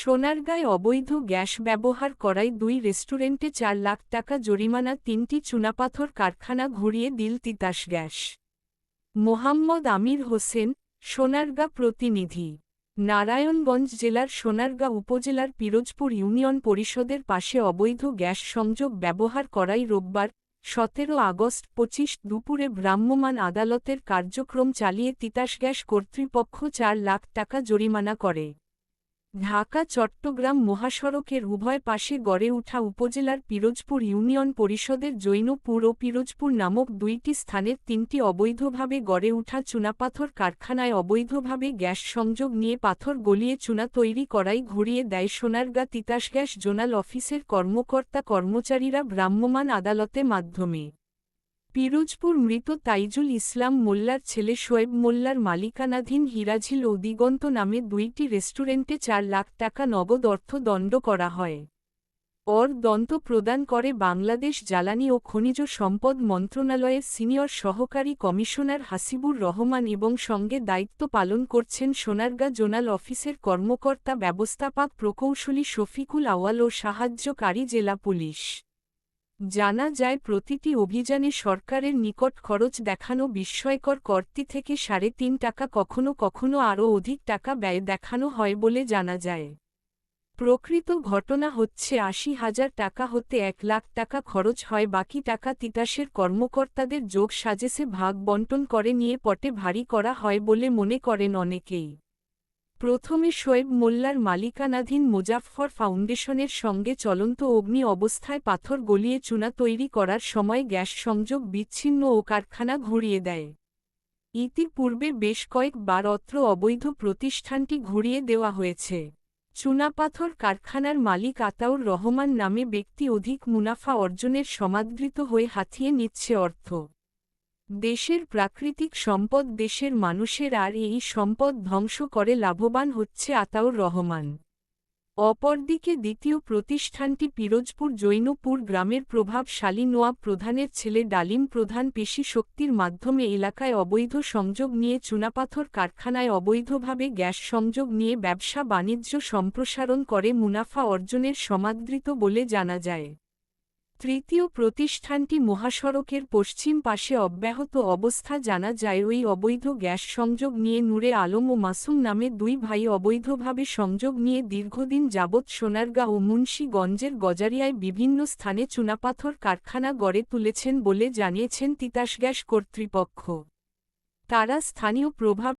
সোনারগাঁয় অবৈধ গ্যাস ব্যবহার করায় ২ রেস্টুরেন্টে ৪ লাখ টাকা জরিমানা, ৩টি চুনাপাথর কারখানা ঘুরিয়ে দিল তিতাস গ্যাস। মোহাম্মদ আমির হোসেন, সোনারগাঁ প্রতিনিধি। নারায়ণগঞ্জ জেলার সোনারগাঁ উপজেলার পিরোজপুর ইউনিয়ন পরিষদের পাশে অবৈধ গ্যাস সংযোগ ব্যবহার করায় রোববার ১৭ আগস্ট ২৫ দুপুরে ভ্রাম্যমাণ আদালতের কার্যক্রম চালিয়ে তিতাস গ্যাস কর্তৃপক্ষ ৪ লাখ টাকা জরিমানা করে। ঢাকা-চট্টগ্রাম মহাসড়কের উভয় পাশে গড়ে ওঠা উপজেলার পিরোজপুর ইউনিয়ন পরিষদের জৈনপুর ও পিরোজপুর নামক ২টি স্থানের ৩টি অবৈধভাবে গড়ে ওঠা চুনাপাথর কারখানায় অবৈধভাবে গ্যাস সংযোগ নিয়ে পাথর গলিয়ে চুনা তৈরি করাই ঘুরিয়ে দেয় সোনারগাঁ তিতাস গ্যাস জোনাল অফিসের কর্মকর্তা-কর্মচারীরা ভ্রাম্যমাণ আদালতে মাধ্যমে। পিরোজপুর মৃত তাইজুল ইসলাম মোল্লার ছেলে শোয়েব মোল্লার মালিকানাধীন হিরাঝিল ও দিগন্ত নামে ২টি রেস্টুরেন্টে ৪ লাখ টাকা নগদ অর্থদণ্ড করা হয়। দন্ত প্রদান করে বাংলাদেশ জ্বালানি ও খনিজ সম্পদ মন্ত্রণালয়ের সিনিয়র সহকারী কমিশনার হাসিবুর রহমান এবং সঙ্গে দায়িত্ব পালন করছেন সোনারগাঁ জোনাল অফিসের কর্মকর্তা ব্যবস্থাপক প্রকৌশলী শফিকুল আওয়াল ও সাহায্যকারী জেলা পুলিশ। জানা যায় প্রতিটি অভিযানে সরকারের নিকট খরচ দেখানো বিস্ময়কর করতি থেকে ৩.৫ টাকা, কখনো কখনো আরও অধিক টাকা ব্যয় দেখানো হয় বলে জানা যায়। প্রকৃত ঘটনা হচ্ছে ৮০,০০০ টাকা হতে ১ লাখ টাকা খরচ হয়, বাকি টাকা তিতাসের কর্মকর্তাদের যোগ সাজেসে ভাগ বণ্টন করে নিয়ে পটে ভারী করা হয় বলে মনে করেন অনেকেই। প্রথমে শোয়েব মোল্লার মালিকানাধীন মোজাফফর ফাউন্ডেশনের সঙ্গে চলন্ত অগ্নি অবস্থায় পাথর গলিয়ে চুনা তৈরি করার সময় গ্যাস সংযোগ বিচ্ছিন্ন ও কারখানা ঘুরিয়ে দেয়। ইতিপূর্বে বেশ কয়েকবার অত্র অবৈধ প্রতিষ্ঠানটি ঘুরিয়ে দেওয়া হয়েছে। চুনাপাথর কারখানার মালিক আতাউর রহমান নামে ব্যক্তি অধিক মুনাফা অর্জনের সমাদৃত হয়ে হাতিয়ে নিচ্ছে অর্থ। দেশের প্রাকৃতিক সম্পদ দেশের মানুষের, আর এই সম্পদ ধ্বংস করে লাভবান হচ্ছে আতাউর রহমান। অপরদিকে দ্বিতীয় প্রতিষ্ঠানটি পিরোজপুর জৈনপুর গ্রামের প্রভাবশালী নোয়াব প্রধানের ছেলে ডালিম প্রধান পেশি শক্তির মাধ্যমে এলাকায় অবৈধ সংযোগ নিয়ে চুনাপাথর কারখানায় অবৈধভাবে গ্যাস সংযোগ নিয়ে ব্যবসা বাণিজ্য সম্প্রসারণ করে মুনাফা অর্জনের সমাদৃত বলে জানা যায়। তৃতীয় প্রতিষ্ঠানটি মহাসড়কের পশ্চিম পাশে অব্যাহত অবস্থা। জানা যায় ওই অবৈধ গ্যাস সংযোগ নিয়ে নূরে আলম ও মাসুম নামে ২ ভাই অবৈধভাবে সংযোগ নিয়ে দীর্ঘদিন যাবৎ সোনারগাঁ ও মুন্সিগঞ্জের গজারিয়ায় বিভিন্ন স্থানে চুনাপাথর কারখানা গড়ে তুলেছেন বলে জানিয়েছেন তিতাস গ্যাস কর্তৃপক্ষ। তারা স্থানীয় প্রভাব